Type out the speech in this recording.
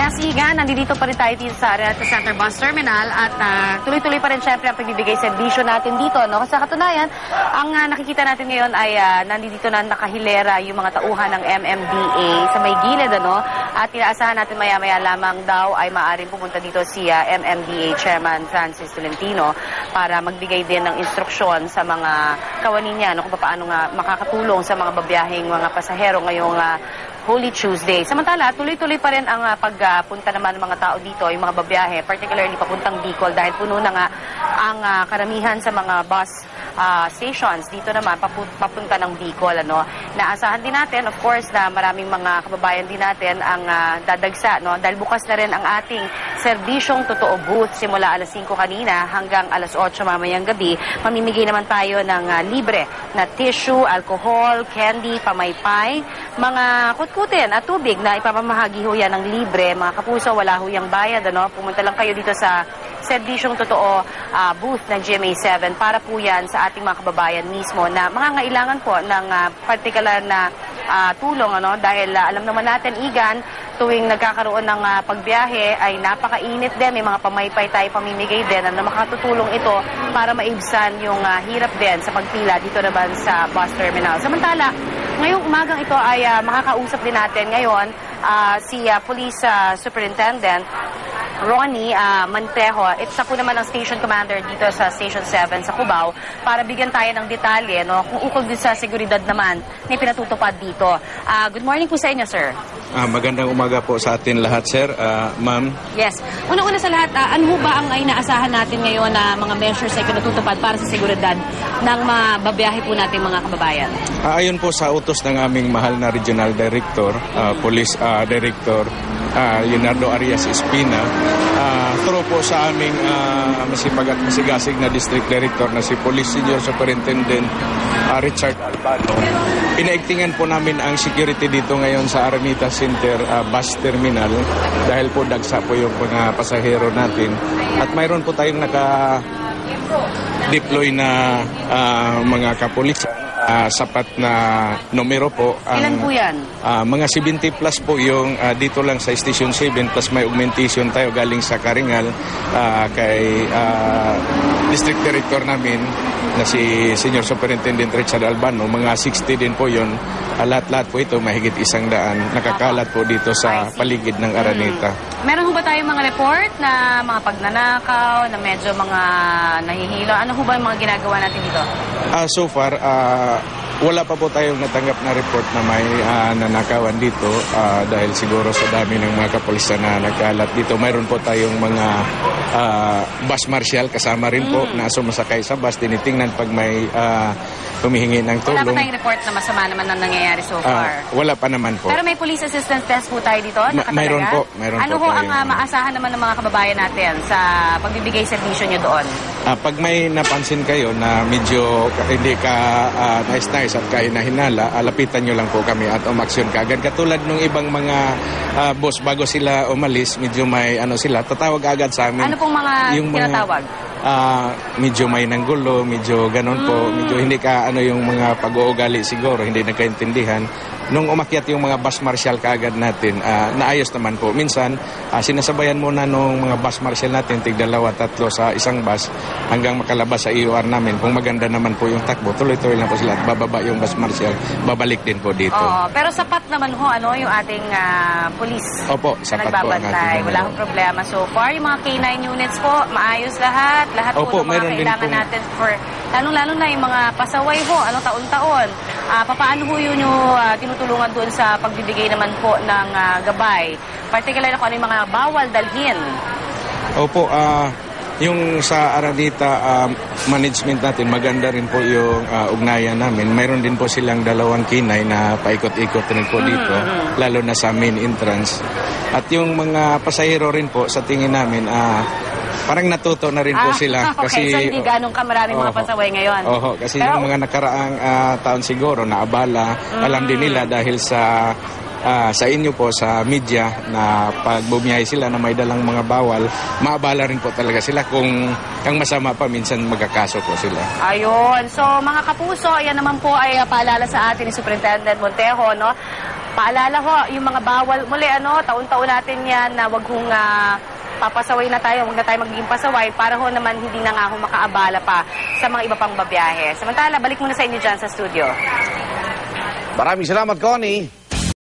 Yes, Igan, nandito pa rin tayo dito sa Araneta Center Bus Terminal at tuloy-tuloy pa rin syempre ang pagbibigay serbisyo natin dito. No? Sa katunayan, ang nakikita natin ngayon ay nandito na nakahilera yung mga tauhan ng MMDA sa may gilid. Ano? At inaasahan natin maya-maya lamang daw ay maaaring pumunta dito si MMDA Chairman Francis Tolentino para magbigay din ng instruksyon sa mga kawani niya kung paano nga makakatulong sa mga babiyahing mga pasahero ngayong Holy Tuesday. Samantala, tuloy-tuloy pa rin ang pagpunta naman ng mga tao dito, yung mga babiyahe, particularly papuntang Bicol dahil puno na nga ang karamihan sa mga bus stations dito naman papunta ng Bicol. Ano? Naasahan din natin, of course, na maraming mga kababayan din natin ang dadagsa. No? Dahil bukas na rin ang ating serbisyong totoo booth simula alas 5 kanina hanggang alas 8 mamayang gabi. Mamimigay naman tayo ng libre na tissue, alcohol, candy, pamaypay, mga kutkutin at tubig na ipapamahagi ho yan ng libre. Mga kapuso, wala ho yung bayad. Ano? Pumunta lang kayo dito sa serbisyong totoo booth ng GMA7 para po yan sa ating mga kababayan mismo na mangangailangan po ng partikular na tulong. Ano? Dahil alam naman natin, Igan, tuwing nagkakaroon ng pagbiyahe ay napakainit din. May mga pamaypay tayo pamimigay din na makatutulong ito para maibsan yung hirap din sa pagpila dito naman sa bus terminal. Samantala, ngayong umagang ito ay makakausap din natin ngayon si Police Superintendent Ronnie Mantejo. Siya po naman ang station commander dito sa Station 7 sa Cubao para bigyan tayo ng detalye kung ukol din sa seguridad naman na pinatutupad dito. Good morning po sa inyo, sir. Magandang umaga po sa atin lahat, sir. Ma'am. Yes. Una-una sa lahat, ano ba ang inaasahan natin ngayon na mga measures ay pinatutupad para sa seguridad ng mababiyahe po natin mga kababayan? Ayon po sa utos ng aming mahal na Regional Director, Police Director Leonardo Arias Espina, through po sa aming masipag at masigasig na District Director na si Police Senior Superintendent Richard Albano. Pinaigtingan po namin ang security dito ngayon sa Araneta Center Bus Terminal dahil po dagsa po yung mga pasahero natin at mayroon po tayong naka-deploy na mga kapulisan. Sapat na numero po. Ilan po yan? Mga 70 plus po yung dito lang sa Station 7 plus may augmentation tayo galing sa Karingal kay District Director namin na si Senior Superintendent Richard Albano. Mga 60 din po yun. Lahat-lahat po ito mahigit 100 nakakalat po dito sa paligid ng Araneta. Meron ho ba tayong mga report na mga pagnanakaw, na medyo mga nahihilo? Ano ho ba yung mga ginagawa natin dito? So far, wala pa po tayong natanggap na report na may nanakawan dito dahil siguro sa dami ng mga kapulisan na nagkalat dito. Mayroon po tayong mga bus marshal kasama rin po na sumasakay sa bus. Tinitingnan pag may humihingi ng tulong. Wala pa tayong report na masama naman na nangyayari so far? Wala pa naman po. Pero may police assistance desk po tayo dito? Mayroon po. Ano po ang maasahan naman ng mga kababayan natin sa pagbibigay serbisyo nyo doon? Pag may napansin kayo na medyo hindi ka nice at kahinahinala, lapitan nyo lang po kami at umaksyon ka agad. Katulad ng ibang mga boss bago sila umalis, medyo may sila, tatawag agad sa amin. Ano pong mga tinatawag? Medyo may nanggulo, medyo ganun po, medyo hindi ka yung mga pag-uugali siguro, hindi nagkaintindihan. Nung umakyat yung mga bus marshal kaagad natin, naayos naman po. Minsan, sinasabayan muna nung mga bus marshal natin, tig-2, 3 sa isang bus hanggang makalabas sa EOR namin. Kung maganda naman po yung takbo, tuloy-tuloy lang po sila at bababa yung bus marshal, babalik din po dito. Pero sapat naman ho, yung ating police. Opo, sapat po ang ating. Wala akong problema. So far, yung mga K9 units po, maayos lahat. Lahat po ng mga kailangan natin for, lalong-lalo na yung mga pasaway ho, taon-taon. Paano ho yun yung tinutulungan doon sa pagbibigay naman po ng gabay? Particular na kung ano yung mga bawal dalhin. Opo, yung sa Araneta management natin, maganda rin po yung ugnayan namin. Mayroon din po silang 2 kinay na paikot-ikot rin po dito, lalo na sa main entrance. At yung mga pasahero rin po, sa tingin namin, parang natuto na rin po sila. Okay, kasi, so hindi ganong kamaraming mga pasaway ngayon. Kasi yung mga nakaraang taon siguro, naabala, alam din nila dahil sa inyo po, sa media, na pag bumiyahe sila na may dalang mga bawal, maabala rin po talaga sila. Kung ang masama pa, minsan magkakaso po sila. Ayun. So, mga kapuso, yan naman po ay paalala sa atin ni Superintendent Montejo, no? Paalala ho, yung mga bawal, muli taon-taon natin yan na wag hong papasaway na tayo, huwag na tayo magiging pasaway para ho naman hindi na nga ho makaabala pa sa mga iba pang babiyahe. Samantala, balik muna sa inyo dyan sa studio. Maraming salamat, Connie.